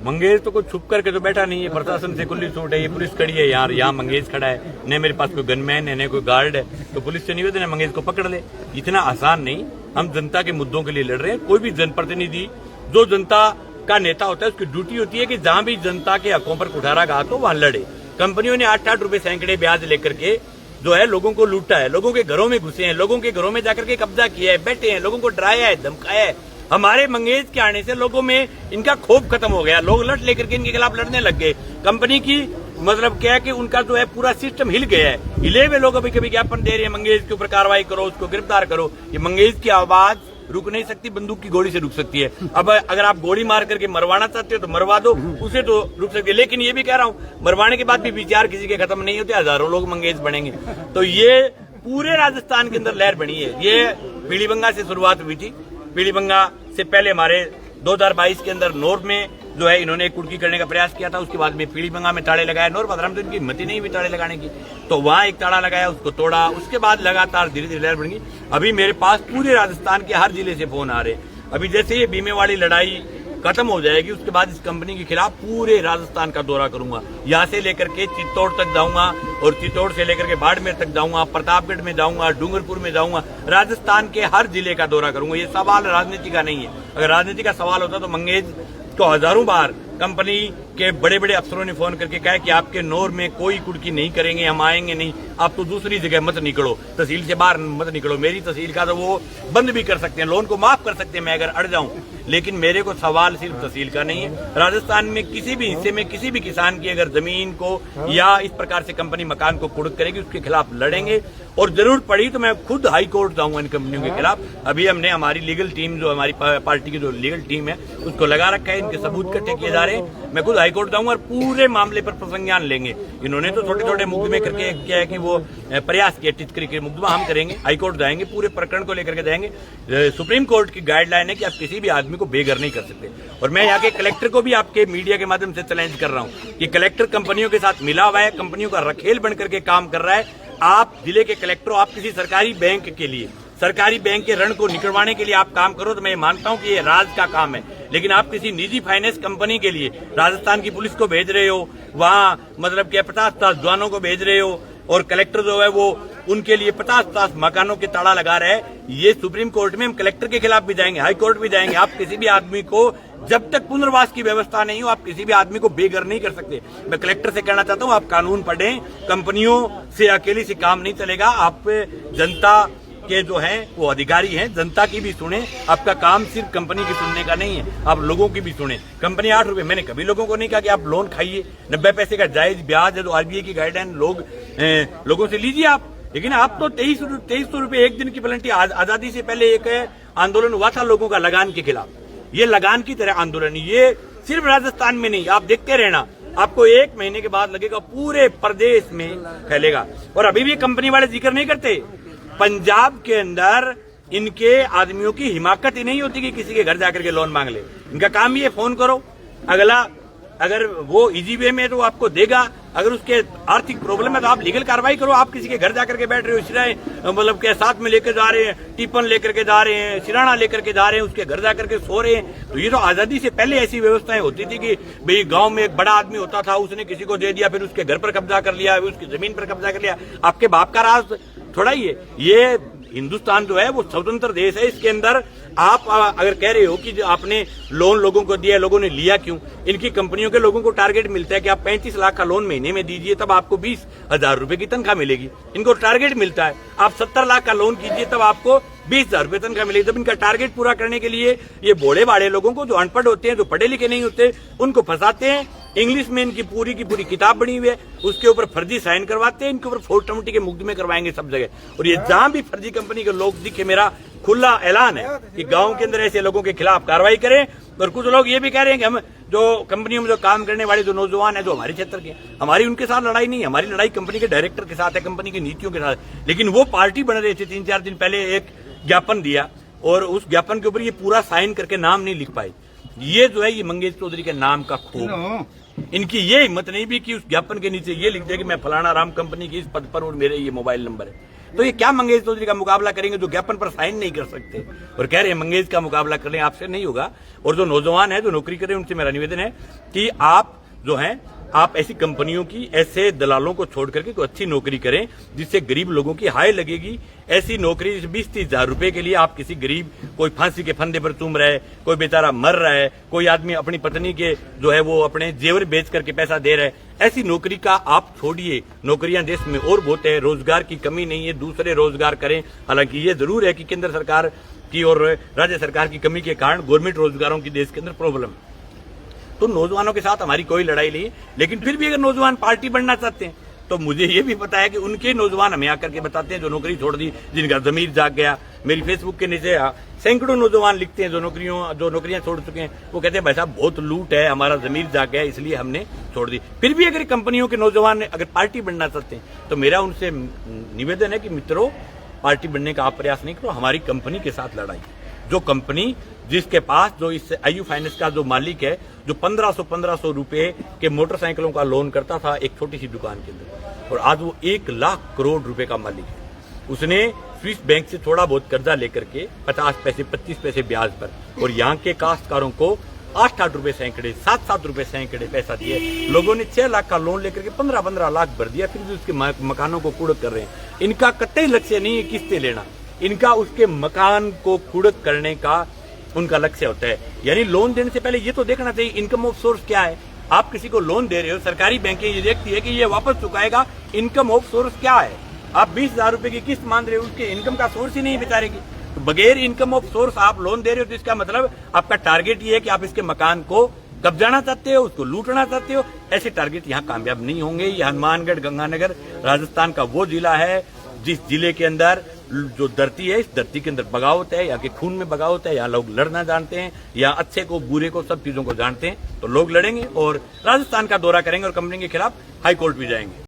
मंगेश तो कुछ छुप करके तो बैठा नहीं है, प्रशासन से खुली छूट है, ये पुलिस खड़ी है, यहाँ मंगेश खड़ा है, न मेरे पास कोई गनमैन है न कोई गार्ड है, तो पुलिस से निवेदन है मंगेश को पकड़ ले। इतना आसान नहीं, हम जनता के मुद्दों के लिए लड़ रहे हैं। कोई भी जनप्रतिनिधि जो जनता का नेता होता है उसकी ड्यूटी होती है कि जहां भी जनता के हकों पर कुठारा घात हो वहां लड़े। कंपनियों ने 8-8 रुपए सैकड़े ब्याज लेकर के जो है लोगों को लूटा है, लोगों के घरों में घुसे हैं, लोगों के घरों में जाकर के कब्जा किया है, बैठे हैं, लोगों को डराया है, धमकाया है। हमारे मंगेश के आने से लोगों में इनका खौफ खत्म हो गया, लोग लट लेकर के इनके खिलाफ लड़ने लग गए। कंपनी की मतलब क्या है कि उनका जो है पूरा सिस्टम हिल गया है, हिले हुए लोग अभी कभी ज्ञापन दे रहे हैं मंगेश के ऊपर कार्रवाई करो, उसको गिरफ्तार करो। ये मंगेश की आवाज रुक नहीं सकती, बंदूक की गोली से रुक सकती है। अब अगर आप गोली मार करके मरवाना चाहते हो तो मरवा दो, उसे तो रुक सकती है। लेकिन ये भी कह रहा हूं, मरवाने के बाद भी विचार किसी के खत्म नहीं होते, हजारों लोग मंगेश बनेंगे। तो ये पूरे राजस्थान के अंदर लहर बनी है। ये पीलीबंगा से शुरुआत हुई थी। पीलीबंगा से पहले हमारे 2022 के अंदर नोर में जो है इन्होंने एक कुर्की करने का प्रयास किया था, उसके बाद में पीलीबंगा में ताड़े लगाया। नोर भद्राम तो इनकी हिम्मत ही नहीं हुई ताड़े लगाने की, तो वहां एक ताड़ा लगाया, उसको तोड़ा। उसके बाद लगातार धीरे धीरे लहर बन गई। अभी मेरे पास पूरे राजस्थान के हर जिले से फोन आ रहे। अभी जैसे ये बीमे वाली लड़ाई खत्म हो जाएगी उसके बाद इस कंपनी के खिलाफ पूरे राजस्थान का दौरा करूंगा। यहाँ से लेकर के चित्तौड़ तक जाऊंगा और चित्तौड़ से लेकर के बाड़मेर तक जाऊंगा, प्रतापगढ़ में जाऊंगा, डूंगरपुर में जाऊंगा, राजस्थान के हर जिले का दौरा करूंगा। ये सवाल राजनीति का नहीं है। अगर राजनीति का सवाल होता तो मंगेश को हजारों बार कंपनी के बड़े बड़े अफसरों ने फोन करके कहा कि आपके नोर में कोई कुर्की नहीं करेंगे, हम आएंगे नहीं, आप तो दूसरी जगह मत निकलो, तहसील से बाहर मत निकलो। मेरी तहसील का तो वो बंद भी कर सकते हैं, लोन को माफ कर सकते हैं मैं अगर अड़ जाऊं, लेकिन मेरे को सवाल सिर्फ तहसील का नहीं है। राजस्थान में किसी भी हिस्से में किसी भी किसान की अगर जमीन को या इस प्रकार से कंपनी मकान को कुर्क करेगी उसके खिलाफ लड़ेंगे, और जरूरत पड़ी तो मैं खुद हाई कोर्ट जाऊंगा इन कंपनियों के खिलाफ। अभी हमने हमारी लीगल टीम जो हमारी पार्टी की जो लीगल टीम है उसको लगा रखा है, इनके सबूत इकट्ठे किए जा रहे हैं। मैं खुद हाई कोर्ट जाऊंगा और पूरे मामले पर संज्ञान लेंगे। इन्होंने तो छोटे छोटे मुकदमे करके क्या है कि वो प्रयास किया टिचकरी के मुकदमा, हम करेंगे, हाई कोर्ट जाएंगे, पूरे प्रकरण को लेकर के जाएंगे। सुप्रीम कोर्ट की गाइडलाइन है कि आप किसी भी आदमी को बेघर नहीं कर सकते। और मैं यहाँ के कलेक्टर को भी आपके मीडिया के माध्यम से चैलेंज कर रहा हूँ कि कलेक्टर कंपनियों के साथ मिला हुआ है, कंपनियों का रखेल बन करके काम कर रहा है। आप जिले के कलेक्टर, आप किसी सरकारी बैंक के लिए, सरकारी बैंक के ऋण को निकलवाने के लिए आप काम करो तो मैं मानता हूं कि ये राज का काम है। लेकिन आप किसी निजी फाइनेंस कंपनी के लिए राजस्थान की पुलिस को भेज रहे हो, वहां मतलब कि 50 जवानों को भेज रहे हो, और कलेक्टर जो है वो उनके लिए 50 मकानों के ताड़ा लगा रहा है। ये सुप्रीम कोर्ट में हम कलेक्टर के खिलाफ भी जाएंगे, हाई कोर्ट भी जाएंगे। आप किसी भी आदमी को, जब तक पुनर्वास की व्यवस्था नहीं हो, आप किसी भी आदमी को बेघर नहीं कर सकते। मैं कलेक्टर से कहना चाहता हूं आप कानून पढ़ें, कंपनियों से अकेले से काम नहीं चलेगा। आप जनता के जो हैं वो अधिकारी हैं, जनता की भी सुने। आपका काम सिर्फ कंपनी की सुनने का नहीं है, आप लोगों की भी सुने। कंपनी 8 रुपए, मैंने कभी लोगों को नहीं कहा कि आप लोन खाइए, 90 पैसे का जायज ब्याज है, तो आरबीआई की गाइडलाइन लोगों से लीजिए आप। लेकिन आप तो 2300 रुपए एक दिन की पेनल्टी। आजादी से पहले एक आंदोलन हुआ था लोगों का लगान के खिलाफ, ये लगान की तरह आंदोलन, ये सिर्फ राजस्थान में नहीं, आप देखते रहना, आपको 1 महीने के बाद लगेगा पूरे प्रदेश में फैलेगा। और अभी भी कंपनी वाले जिक्र नहीं करते, पंजाब के अंदर इनके आदमियों की हिमाकत ही नहीं होती कि किसी के घर जाकर के लोन मांग ले। इनका काम ये फोन करो, अगला अगर वो इजी वे में तो आपको देगा, अगर उसके आर्थिक प्रॉब्लम है तो आप लीगल कार्रवाई करो। आप किसी के घर जाकर के बैठ रहे हो, सिराए मतलब के साथ में लेकर जा रहे हैं, टिफन लेकर के जा रहे हैं, सिराना लेकर के जा रहे हैं, उसके घर जाकर के सो रहे हैं। तो ये तो आजादी से पहले ऐसी व्यवस्थाएं होती थी कि भाई गांव में एक बड़ा आदमी होता था, उसने किसी को दे दिया, फिर उसके घर पर कब्जा कर लिया, उसकी जमीन पर कब्जा कर लिया। आपके बाप का राज थोड़ा ही है ये। हिंदुस्तान जो है वो स्वतंत्र देश है, इसके अंदर आप अगर कह रहे हो कि जो आपने लोन लोगों को दिया, लोगों ने लिया क्यों? इनकी कंपनियों के लोगों को टारगेट मिलता है कि आप 35 लाख का लोन महीने में दीजिए तब आपको 20,000 रुपए की तनख्वाह मिलेगी। इनको टारगेट मिलता है आप 70 लाख का लोन कीजिए तब आपको 20,000 रुपए तनख्वाह मिलेगी। तब इनका टारगेट पूरा करने के लिए ये भोले भाड़े लोगों को, जो अनपढ़ होते हैं, जो पढ़े लिखे नहीं होते, उनको फंसाते हैं। इंग्लिश में इनकी पूरी की पूरी किताब बनी हुई है, उसके ऊपर फर्जी साइन करवाते हैं, इनके ऊपर 420 के मुकदमे करवाएंगे सब जगह। और ये जहां भी फर्जी कंपनी के लोग दिखे, मेरा खुला ऐलान है कि गांव के अंदर ऐसे लोगों के खिलाफ कार्रवाई करें। और कुछ लोग ये भी कह रहे हैं कि हम जो कंपनियों में जो काम करने वाले जो नौजवान है, जो हमारे क्षेत्र के, हमारी उनके साथ लड़ाई नहीं है, हमारी लड़ाई कंपनी के डायरेक्टर के साथ है, कंपनी की नीतियों के साथ। लेकिन वो पार्टी बन रहे थे, 3-4 दिन पहले एक ज्ञापन दिया और उस ज्ञापन के ऊपर ये पूरा साइन करके नाम नहीं लिख पाए। ये जो है ये मंगेश चौधरी के नाम का खूब, इनकी ये हिम्मत नहीं भी कि उस ज्ञापन के नीचे ये लिख दे कि मैं फलाना राम कंपनी की इस पद पर और मेरे ये मोबाइल नंबर है। तो ये क्या मंगेश चौधरी का मुकाबला करेंगे जो ज्ञापन पर साइन नहीं कर सकते और कह रहे हैं मंगेश का मुकाबला कर लें, आपसे नहीं होगा। और जो नौजवान है जो नौकरी करें उनसे मेरा निवेदन है कि आप जो हैं आप ऐसी कंपनियों की, ऐसे दलालों को छोड़ करके कोई अच्छी नौकरी करें जिससे गरीब लोगों की हाय लगेगी। ऐसी नौकरी 20-30 हजार रुपए के लिए आप किसी गरीब, कोई फांसी के फंदे पर चूम रहा है, कोई बेचारा मर रहा है, कोई आदमी अपनी पत्नी के जो है वो अपने जेवर बेच करके पैसा दे रहा है, ऐसी नौकरी का आप छोड़िए। नौकरियां देश में और बहुत है, रोजगार की कमी नहीं है, दूसरे रोजगार करें। हालांकि ये जरूर है कि केंद्र सरकार की और राज्य सरकार की कमी के कारण गवर्नमेंट रोजगारों की देश के अंदर प्रॉब्लम है। तो नौजवानों के साथ हमारी कोई लड़ाई नहीं है, लेकिन फिर भी अगर नौजवान पार्टी बनना चाहते हैं तो मुझे ये भी पता है कि उनके नौजवान हमें आकर के बताते हैं जो नौकरी छोड़ दी, जिनका जमीर जाग गया। मेरी फेसबुक के नीचे सैकड़ों नौजवान लिखते हैं जो नौकरियां छोड़ चुके हैं, वो कहते हैं भाई साहब बहुत लूट है, हमारा जमीर जाग गया इसलिए हमने छोड़ दी। फिर भी अगर कंपनियों के नौजवान अगर पार्टी बनना चाहते हैं तो मेरा उनसे निवेदन है कि मित्रों, पार्टी बनने का आप प्रयास नहीं करो, हमारी कंपनी के साथ लड़ाई। जो कंपनी जिसके पास जो इस आईयू फाइनेंस का जो मालिक है, जो 1500 रुपए के मोटरसाइकिलों का लोन करता था एक छोटी सी दुकान के अंदर, और आज वो 1 लाख करोड़ रुपए का मालिक है। उसने स्विस बैंक से थोड़ा बहुत कर्जा लेकर के 50 पैसे 25 पैसे ब्याज पर, और यहाँ के काश्तकारों को 8-8 रुपए सैकड़े, 7-7 रुपए सैकड़े पैसा दिए। लोगों ने 6 लाख का लोन लेकर के 15-15 लाख भर दिया, फिर भी उसके मकानों को कुड़क कर रहे हैं। इनका कतई लक्ष्य नहीं है किस्तें लेना, इनका उसके मकान को कुड़क करने का उनका लक्ष्य होता है। यानी लोन देने से पहले ये तो देखना चाहिए इनकम ऑफ सोर्स क्या है। आप किसी को लोन दे रहे हो, सरकारी बैंकें ये देखती है कि ये वापस चुकाएगा, इनकम ऑफ सोर्स क्या है। आप 20,000 रुपए की किस्त मान रहे हो, उसके इनकम का सोर्स ही नहीं बेचारेगी। तो बगैर इनकम ऑफ सोर्स आप लोन दे रहे हो तो इसका मतलब आपका टारगेट ये है कि आप इसके मकान को कब्जाना चाहते हो, उसको लूटना चाहते हो। ऐसे टारगेट यहाँ कामयाब नहीं होंगे। ये हनुमानगढ़ गंगानगर राजस्थान का वो जिला है जिस जिले के अंदर जो धरती है, इस धरती के अंदर बगावत है, यहाँ के खून में बगावत है। यहाँ लोग लड़ना जानते हैं, यहाँ अच्छे को बुरे को सब चीजों को जानते हैं। तो लोग लड़ेंगे और राजस्थान का दौरा करेंगे और कंपनी के खिलाफ हाई कोर्ट भी जाएंगे।